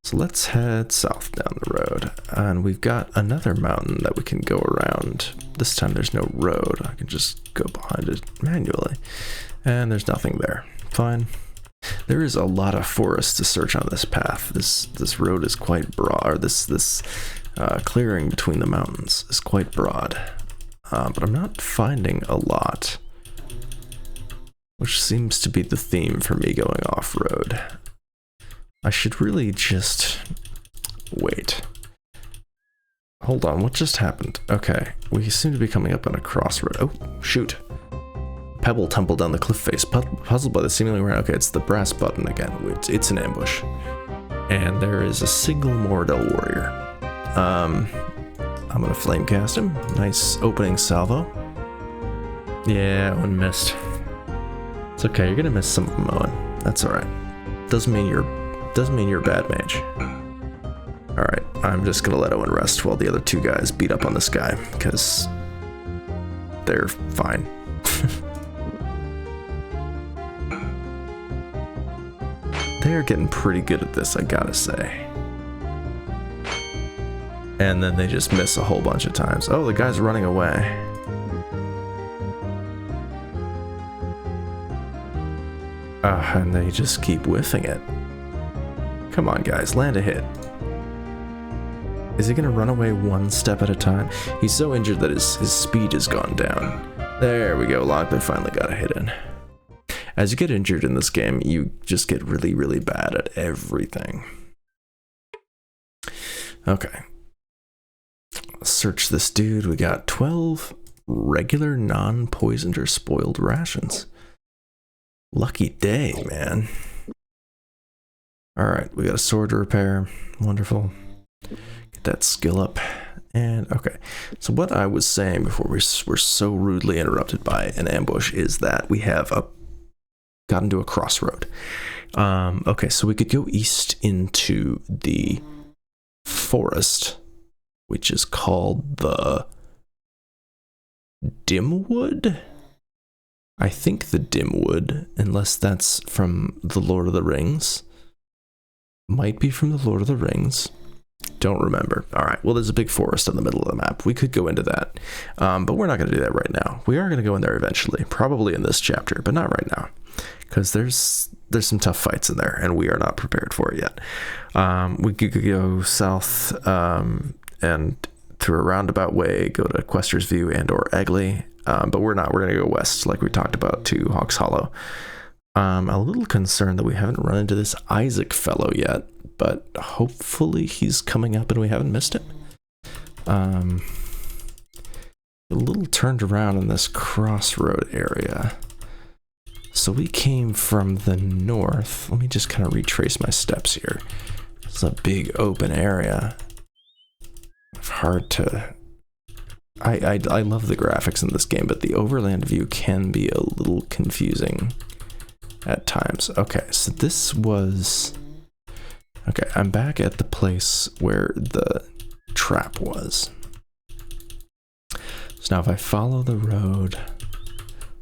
So let's head south down the road. And we've got another mountain that we can go around. This time there's no road. I can just go behind it manually. And there's nothing there. Fine. There is a lot of forest to search on this path. This road is quite broad, or this clearing between the mountains is quite broad. But I'm not finding a lot, which seems to be the theme for me going off-road. I should really just wait. Hold on, what just happened? Okay, we seem to be coming up on a crossroad. Oh, shoot. Pebble tumbled down the cliff face, puzzled by the seemingly random. Okay, it's the brass button again. It's an ambush. And there is a single Moradel warrior. I'm gonna flame cast him. Nice opening salvo. Yeah, one missed. It's okay, you're gonna miss some of them, Owen. That's alright. Doesn't mean you're a bad mage. Alright, I'm just gonna let Owen rest while the other two guys beat up on this guy, because they're fine. They're getting pretty good at this, I gotta say. And then they just miss a whole bunch of times. Oh, the guy's running away. And they just keep whiffing it. Come on, guys, land a hit. Is he gonna run away one step at a time? He's so injured that his speed has gone down. There we go, Locklear finally got a hit in. As you get injured in this game, you just get really, really bad at everything. Okay. Let's search this dude. We got 12 regular, non-poisoned or spoiled rations. Lucky day, man. Alright, we got a sword to repair. Wonderful. Get that skill up. And, okay. So what I was saying before we were so rudely interrupted by an ambush is that we have gotten to a crossroad. Okay, so we could go east into the forest, which is called the Dimwood? I think the Dimwood, unless that's from the Lord of the Rings. Might be from the Lord of the Rings. Don't remember. Alright, well, there's a big forest in the middle of the map. We could go into that, but we're not going to do that right now. We are going to go in there eventually, probably in this chapter, but not right now, because there's some tough fights in there, and we are not prepared for it yet. We could go south and through a roundabout way, go to Quester's View and or Egley, but we're not. We're going to go west, like we talked about, to Hawks Hollow. I'm a little concerned that we haven't run into this Isaac fellow yet, but hopefully he's coming up and we haven't missed him. A little turned around in this crossroad area. So we came from the north. Let me just kind of retrace my steps here. It's a big open area. It's hard to... I love the graphics in this game, but the overland view can be a little confusing at times. Okay, so this was... Okay, I'm back at the place where the trap was. So now if I follow the road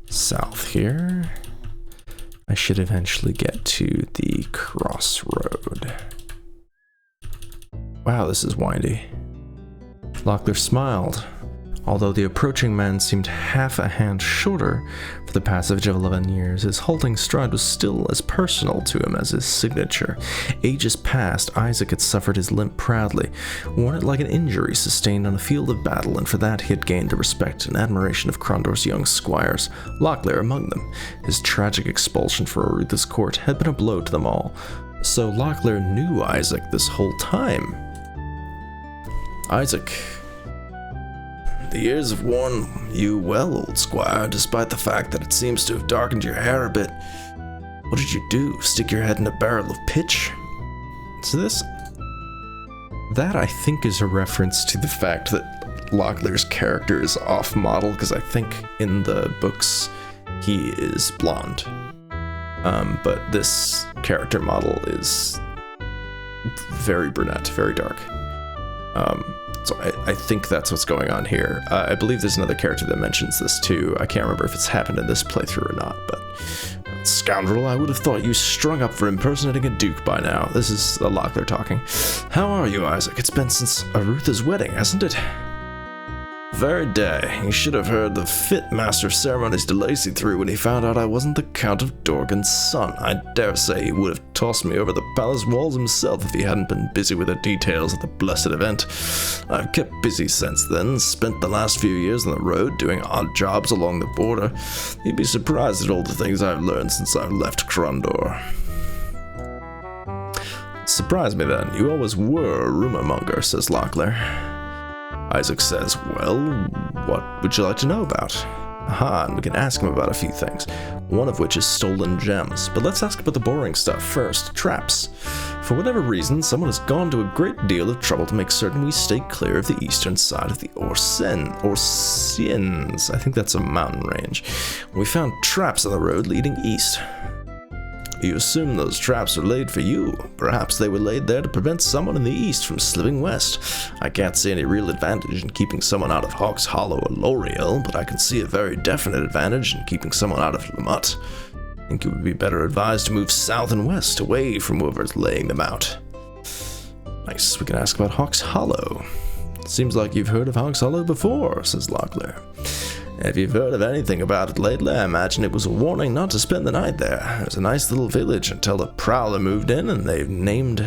south here, I should eventually get to the crossroad. Wow, this is windy. Locklear smiled. Although the approaching man seemed half a hand shorter for the passage of 11 years, his halting stride was still as personal to him as his signature. Ages past, Isaac had suffered his limp proudly, worn it like an injury sustained on a field of battle, and for that he had gained the respect and admiration of Krondor's young squires, Locklear among them. His tragic expulsion from Arutha's court had been a blow to them all. So Locklear knew Isaac this whole time. Isaac... The years have worn you well, old squire, despite the fact that it seems to have darkened your hair a bit. What did you do? Stick your head in a barrel of pitch? So that I think is a reference to the fact that Locklear's character is off-model, because I think in the books he is blonde. But this character model is very brunette, very dark. So I think that's what's going on here. I believe there's another character that mentions this too. I can't remember if it's happened in this playthrough or not, but... Scoundrel, I would have thought you strung up for impersonating a duke by now. This is the Locklear talking. How are you, Isaac? It's been since Arutha's wedding, hasn't it? Very day. You should have heard the fit master of ceremonies de Lacy threw when he found out I wasn't the Count of Dorgan's son. I dare say he would have tossed me over the palace walls himself if he hadn't been busy with the details of the blessed event. I've kept busy since then, spent the last few years on the road doing odd jobs along the border. You'd be surprised at all the things I've learned since I left Krondor. Surprise me then, you always were a rumor monger, says Locklear. Isaac says, well, what would you like to know about? Aha, and we can ask him about a few things, one of which is stolen gems. But let's ask about the boring stuff first, traps. For whatever reason, someone has gone to a great deal of trouble to make certain we stay clear of the eastern side of the Orsins. I think that's a mountain range. We found traps on the road leading east. You assume those traps were laid for you. Perhaps they were laid there to prevent someone in the east from slipping west. I can't see any real advantage in keeping someone out of Hawk's Hollow or L'Oreal, but I can see a very definite advantage in keeping someone out of Lamut. I think you would be better advised to move south and west, away from whoever's laying them out. Nice, we can ask about Hawk's Hollow. Seems like you've heard of Hawk's Hollow before, says Locklear. If you've heard of anything about it lately, I imagine it was a warning not to spend the night there. It was a nice little village until the Prowler moved in and they've named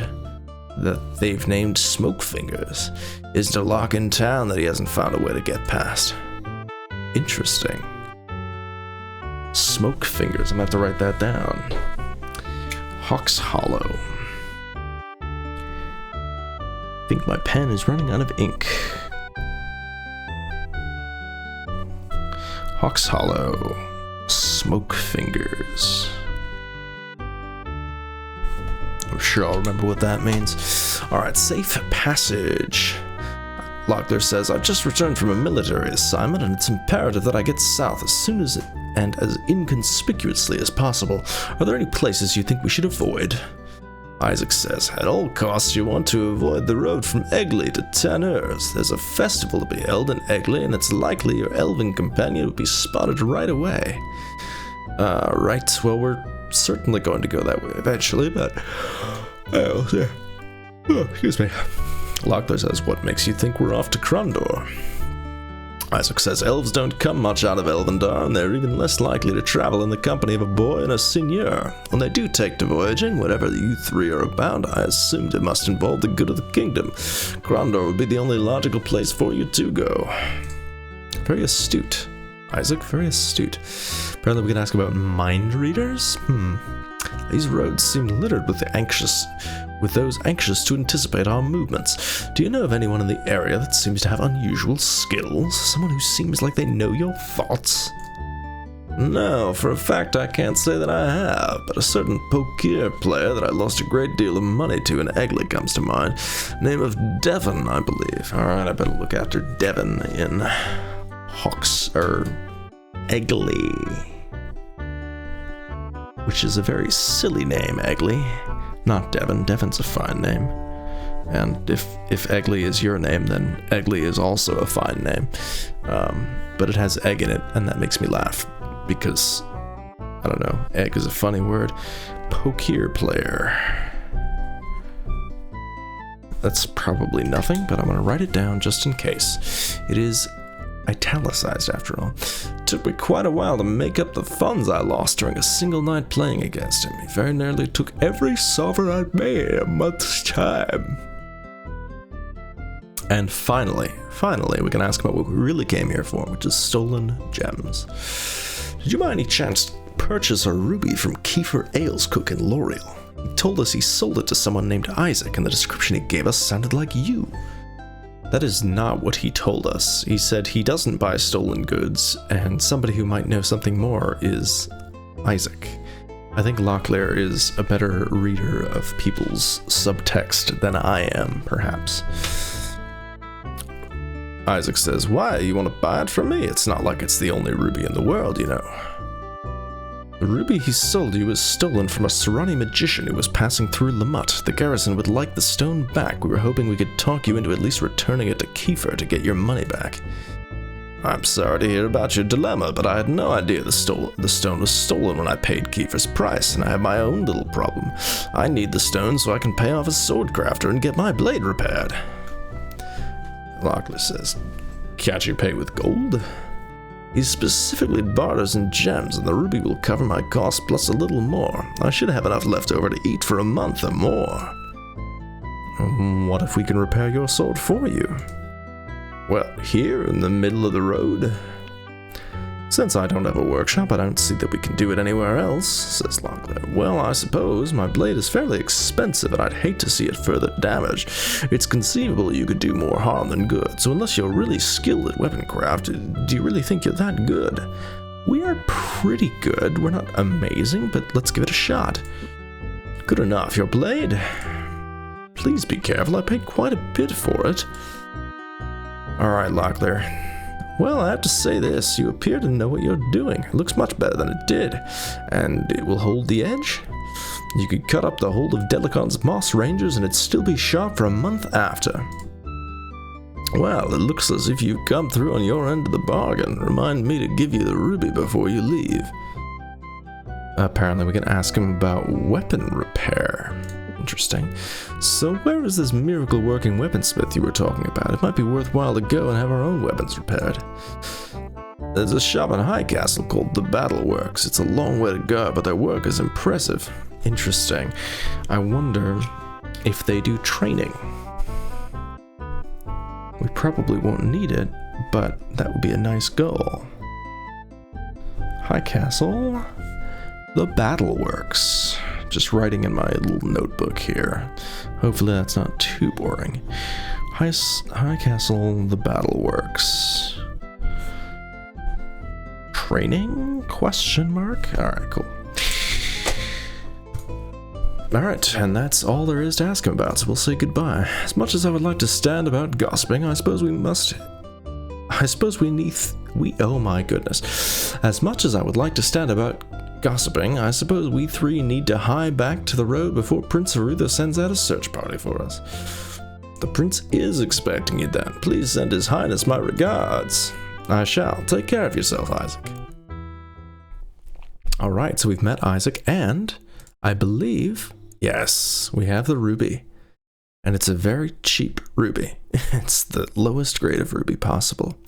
Smoke Fingers. Isn't a lock in town that he hasn't found a way to get past. Interesting. Smoke Fingers, I'm gonna have to write that down. Hawk's Hollow. I think my pen is running out of ink. Hawk's Hollow, Smoke Fingers. I'm sure I'll remember what that means. Alright, safe passage. Locklear says, I've just returned from a military assignment and it's imperative that I get south as soon as and as inconspicuously as possible. Are there any places you think we should avoid? Isaac says, at all costs you want to avoid the road from Egley to Tanneurs. There's a festival to be held in Egley, and it's likely your elven companion will be spotted right away. Right, well, we're certainly going to go that way eventually, but... excuse me. Locklear says, what makes you think we're off to Krondor? Isaac says, elves don't come much out of Elvendar, and they're even less likely to travel in the company of a boy and a seigneur. When they do take to voyaging, whatever you three are about, I assumed it must involve the good of the kingdom. Krondor would be the only logical place for you to go. Very astute. Isaac, very astute. Apparently we can ask about mind readers? These roads seem littered with those anxious to anticipate our movements. Do you know of anyone in the area that seems to have unusual skills? Someone who seems like they know your thoughts? No, for a fact I can't say that I have, but a certain poker player that I lost a great deal of money to in Egley comes to mind. Name of Devon, I believe. Alright, I better look after Devon in Egley. Which is a very silly name, Egley. Not Devon. Devon's a fine name. And if Egley is your name, then Egley is also a fine name. But it has egg in it, and that makes me laugh. Because, I don't know, egg is a funny word. Poker player. That's probably nothing, but I'm going to write it down just in case. It is italicized after all. Took me quite a while to make up the funds I lost during a single night playing against him. He very nearly took every sovereign I'd made in a month's time. And finally, we can ask about what we really came here for, which is stolen gems. Did you by any chance purchase a ruby from Kiefer Alescook in L'Oreal? He told us he sold it to someone named Isaac, and the description he gave us sounded like you. That is not what he told us. He said he doesn't buy stolen goods, and somebody who might know something more is Isaac. I think Locklear is a better reader of people's subtext than I am, perhaps. Isaac says, why, you want to buy it from me? It's not like it's the only ruby in the world, you know. The ruby he sold you was stolen from a Serani magician who was passing through Lamut. The garrison would like the stone back. We were hoping we could talk you into at least returning it to Kiefer to get your money back. I'm sorry to hear about your dilemma, but I had no idea the stone was stolen when I paid Kiefer's price, and I have my own little problem. I need the stone so I can pay off a swordcrafter and get my blade repaired. Locklear says, can't you pay with gold? He specifically barters in gems, and the ruby will cover my costs plus a little more. I should have enough left over to eat for a month or more. What if we can repair your sword for you? Well, here in the middle of the road? Since I don't have a workshop, I don't see that we can do it anywhere else, says Locklear. Well, I suppose my blade is fairly expensive, and I'd hate to see it further damaged. It's conceivable you could do more harm than good, so unless you're really skilled at weaponcraft, do you really think you're that good? We are pretty good. We're not amazing, but let's give it a shot. Good enough. Your blade? Please be careful. I paid quite a bit for it. Alright, Locklear. Well, I have to say this, you appear to know what you're doing. It looks much better than it did. And it will hold the edge? You could cut up the whole of Delicon's moss rangers and it'd still be sharp for a month after. Well, it looks as if you've come through on your end of the bargain. Remind me to give you the ruby before you leave. Apparently we can ask him about weapon repair. Interesting. So where is this miracle-working weaponsmith you were talking about? It might be worthwhile to go and have our own weapons repaired. There's a shop in High Castle called The Battle Works. It's a long way to go, but their work is impressive. Interesting. I wonder if they do training. We probably won't need it, but that would be a nice goal. High Castle, The Battle Works. Just writing in my little notebook here. Hopefully that's not too boring. High Castle, The Battle Works. Training? Question mark? Alright, cool. Alright, and that's all there is to ask him about, so we'll say goodbye. As much as I would like to stand about gossiping, I suppose we must... oh my goodness. As much as I would like to stand about gossiping, I suppose we three need to hie back to the road before Prince Arutha sends out a search party for us. The prince is expecting you then. Please send his highness my regards. I shall. Take care of yourself, Isaac. Alright, so we've met Isaac, and I believe, yes, we have the ruby. And it's a very cheap ruby. It's the lowest grade of ruby possible.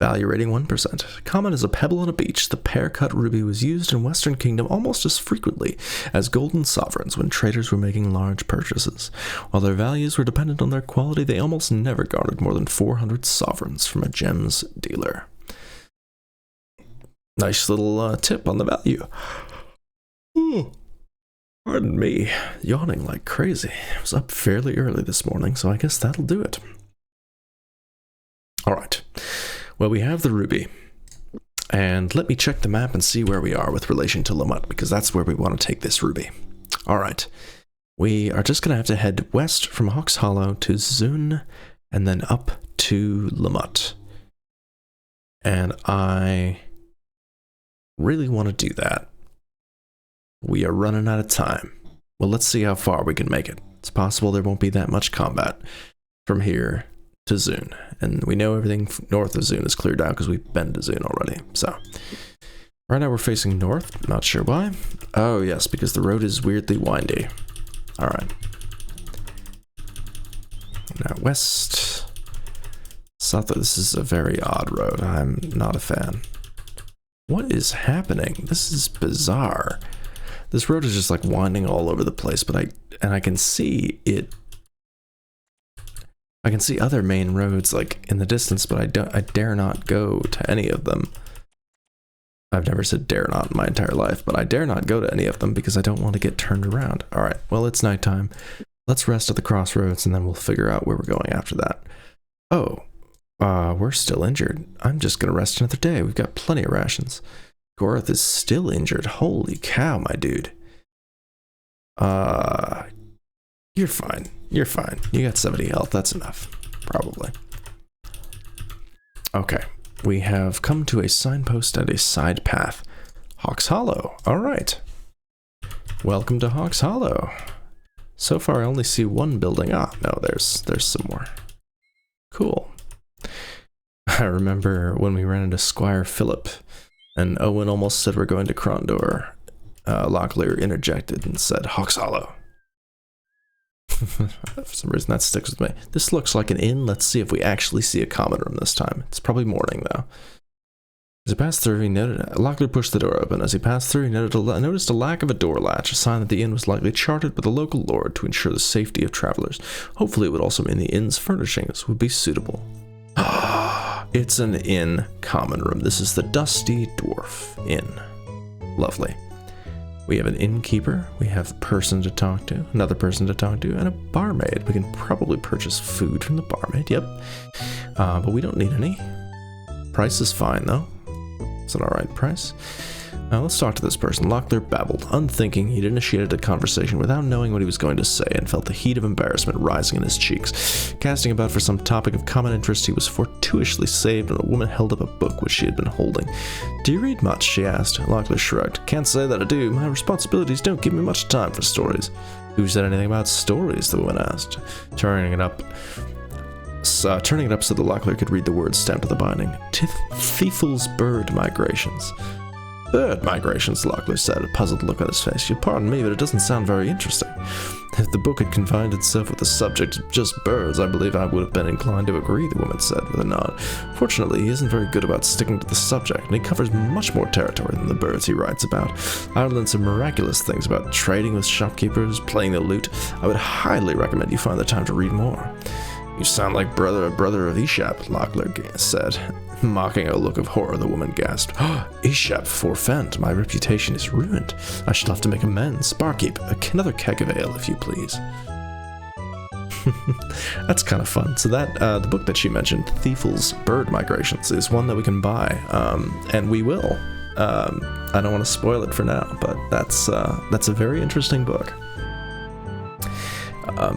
Value rating 1%. Common as a pebble on a beach, the pear-cut ruby was used in Western Kingdom almost as frequently as golden sovereigns when traders were making large purchases. While their values were dependent on their quality, they almost never garnered more than 400 sovereigns from a gems dealer. Nice little tip on the value. Pardon me, yawning like crazy. I was up fairly early this morning, so I guess that'll do it. Alright. Well, we have the ruby, and let me check the map and see where we are with relation to Lamut, because that's where we want to take this ruby. Alright, we are just going to have to head west from Hawk's Hollow to Zun, and then up to Lamut. And I really want to do that. We are running out of time. Well, let's see how far we can make it. It's possible there won't be that much combat from here to Zun, and we know everything north of Zun is cleared out because we've been to Zun already. So right now we're facing north, not sure why. Oh yes, because the road is weirdly windy. All right, now west, south. This is a very odd road. I'm not a fan. What is happening? This is bizarre. This road is just like winding all over the place, but I can see it. I can see other main roads like in the distance, but I dare not go to any of them. I've never said dare not in my entire life, but I dare not go to any of them because I don't want to get turned around. All right, well, it's nighttime. Let's rest at the crossroads and then we'll figure out where we're going after that. Oh, we're still injured. I'm just going to rest another day. We've got plenty of rations. Gorath is still injured. Holy cow, my dude. You're fine. You're fine. You got 70 health. That's enough. Probably. Okay. We have come to a signpost and a side path. Hawks Hollow. All right. Welcome to Hawks Hollow. So far, I only see one building. Ah, no, there's some more. Cool. I remember when we ran into Squire Philip, and Owen almost said we're going to Krondor. Locklear interjected and said, Hawks Hollow. For some reason, that sticks with me. This looks like an inn. Let's see if we actually see a common room this time. It's probably morning, though. As he passed through, he noted... Locklear pushed the door open. As he passed through, he noticed a lack of a door latch, a sign that the inn was likely chartered by the local lord to ensure the safety of travelers. Hopefully, it would also mean the inn's furnishings would be suitable. It's an inn common room. This is the Dusty Dwarf Inn. Lovely. We have an innkeeper, we have a person to talk to, another person to talk to, and a barmaid. We can probably purchase food from the barmaid, yep. But we don't need any. Price is fine, though. It's an alright price. Now let's talk to this person. Locklear babbled. Unthinking, he'd initiated a conversation without knowing what he was going to say and felt the heat of embarrassment rising in his cheeks. Casting about for some topic of common interest, he was fortuitously saved when a woman held up a book which she had been holding. Do you read much? She asked. Locklear shrugged. Can't say that I do. My responsibilities don't give me much time for stories. Who said anything about stories? The woman asked. Turning it up so that Locklear could read the words stamped to the binding. Thieful's bird migrations. Bird migrations, Locklear said, a puzzled look on his face. You pardon me, but it doesn't sound very interesting. If the book had confined itself with the subject of just birds, I believe I would have been inclined to agree, the woman said with a nod. Fortunately, he isn't very good about sticking to the subject, and he covers much more territory than the birds he writes about. I've learned some miraculous things about trading with shopkeepers, playing the lute. I would highly recommend you find the time to read more. You sound like brother of Ishap, Locklear said. Mocking a look of horror, the woman gasped. Oh, Ishap forfend, my reputation is ruined. I shall have to make amends. Barkeep, another keg of ale, if you please. That's kind of fun. So that, the book that she mentioned, Thieful's Bird Migrations, is one that we can buy, and we will. I don't want to spoil it for now, but that's a very interesting book.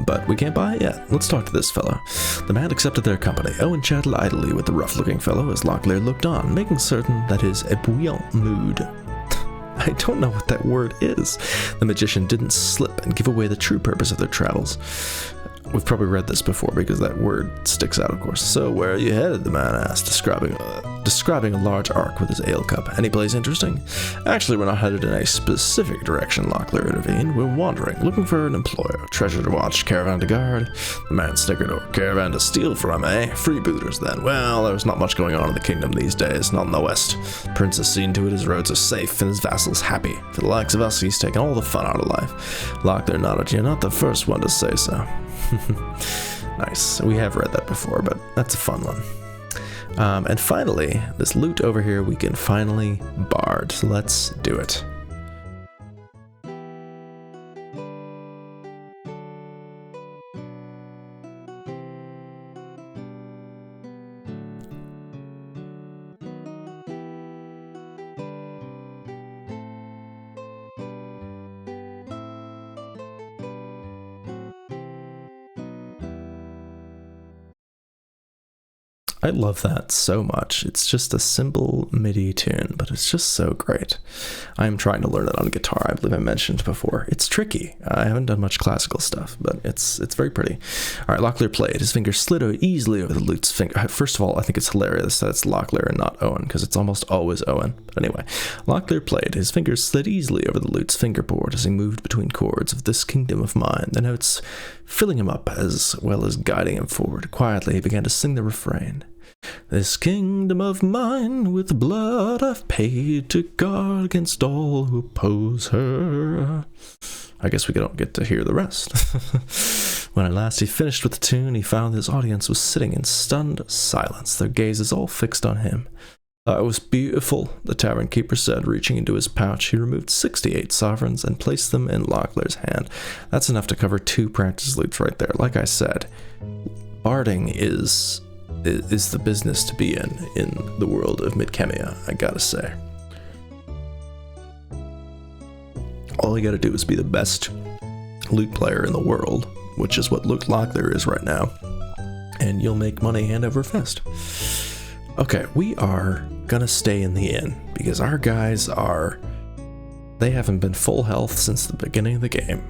But we can't buy it yet. Let's talk to this fellow. The man accepted their company. Owen chatted idly with the rough-looking fellow as Locklear looked on, making certain that his ebouillant mood... I don't know what that word is. The magician didn't slip and give away the true purpose of their travels. We've probably read this before because that word sticks out, of course. So, where are you headed? The man asked, describing a large arc with his ale cup. Any place interesting? Actually, we're not headed in a specific direction, Locklear intervened. We're wandering, looking for an employer. Treasure to watch, caravan to guard. The man snickered. Or caravan to steal from, eh? Freebooters, then. Well, there's not much going on in the kingdom these days, not in the west. Prince has seen to it his roads are safe and his vassals happy. For the likes of us, he's taken all the fun out of life. Locklear nodded. You're not the first one to say so. Nice. We have read that before, but that's a fun one. And finally, this loot over here we can finally bard. So let's do it. I love that so much. It's just a simple MIDI tune, but it's just so great. I'm trying to learn it on guitar. I believe I mentioned before. It's tricky. I haven't done much classical stuff, but it's very pretty. All right, Locklear played. His fingers slid easily over the lute's finger. First of all, I think it's hilarious that it's Locklear and not Owen, because it's almost always Owen. But anyway, Locklear played. His fingers slid easily over the lute's fingerboard as he moved between chords of This Kingdom of Mine, the notes filling him up as well as guiding him forward. Quietly, he began to sing the refrain. This kingdom of mine, with blood I've paid to guard against all who oppose her. I guess we don't get to hear the rest. When at last he finished with the tune, he found his audience was sitting in stunned silence, their gazes all fixed on him. That was beautiful, the tavern keeper said, reaching into his pouch. He removed 68 sovereigns and placed them in Locklear's hand. That's enough to cover 2 practice loops right there. Like I said, barding is the business to be in the world of Midkemia, I gotta say. All you gotta do is be the best lute player in the world, which is what Locklear is right now, and you'll make money hand over fist. Okay, we are gonna stay in the inn, because our guys are they haven't been full health since the beginning of the game.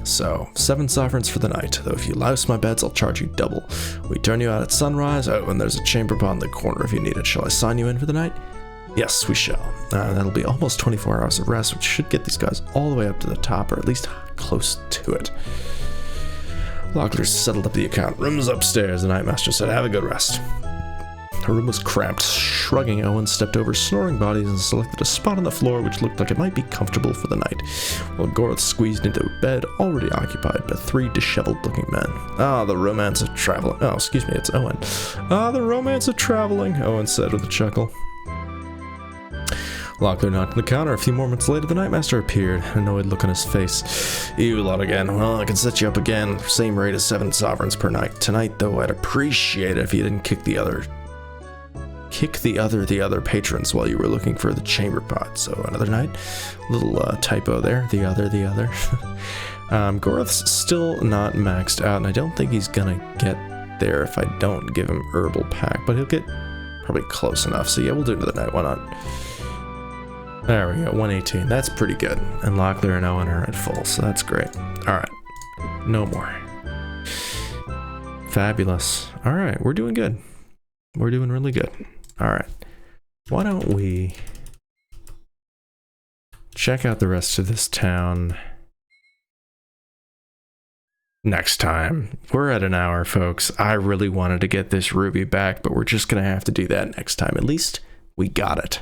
So, 7 sovereigns for the night, though if you louse my beds, I'll charge you double. We turn you out at sunrise. Oh, and there's a chamber pot in the corner if you need it. Shall I sign you in for the night? Yes, we shall. That'll be almost 24 hours of rest, which should get these guys all the way up to the top, or at least close to it. Locklear settled up the account. Room's upstairs, the Nightmaster said. Have a good rest. Her room was cramped. Shrugging, Owen stepped over snoring bodies and selected a spot on the floor which looked like it might be comfortable for the night, while Goroth squeezed into a bed already occupied by 3 disheveled-looking men. Ah, the romance of traveling. Oh, excuse me, it's Owen. Ah, the romance of traveling, Owen said with a chuckle. Locklear knocked on the counter. A few moments later, the Nightmaster appeared, an annoyed look on his face. You lot again. Well, I can set you up again. Same rate as 7 sovereigns per night. Tonight, though, I'd appreciate it if you didn't kick the other patrons while you were looking for the chamber pot. So another night. Little typo there. The other. Goroth's still not maxed out, and I don't think he's gonna get there if I don't give him herbal pack, but he'll get probably close enough. So yeah, we'll do another night. Why not? There we go, 118. That's pretty good. And Locklear and Owen are at full, so that's great. Alright. No more. Fabulous. Alright, we're doing good. We're doing really good. Alright. Why don't we check out the rest of this town next time. We're at an hour, folks. I really wanted to get this ruby back, but we're just going to have to do that next time. At least we got it.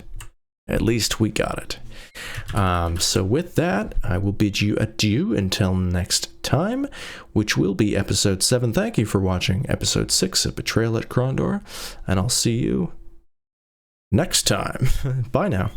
So with that, I will bid you adieu until next time, which will be episode 7. Thank you for watching episode 6 of Betrayal at Krondor, and I'll see you next time. Bye now.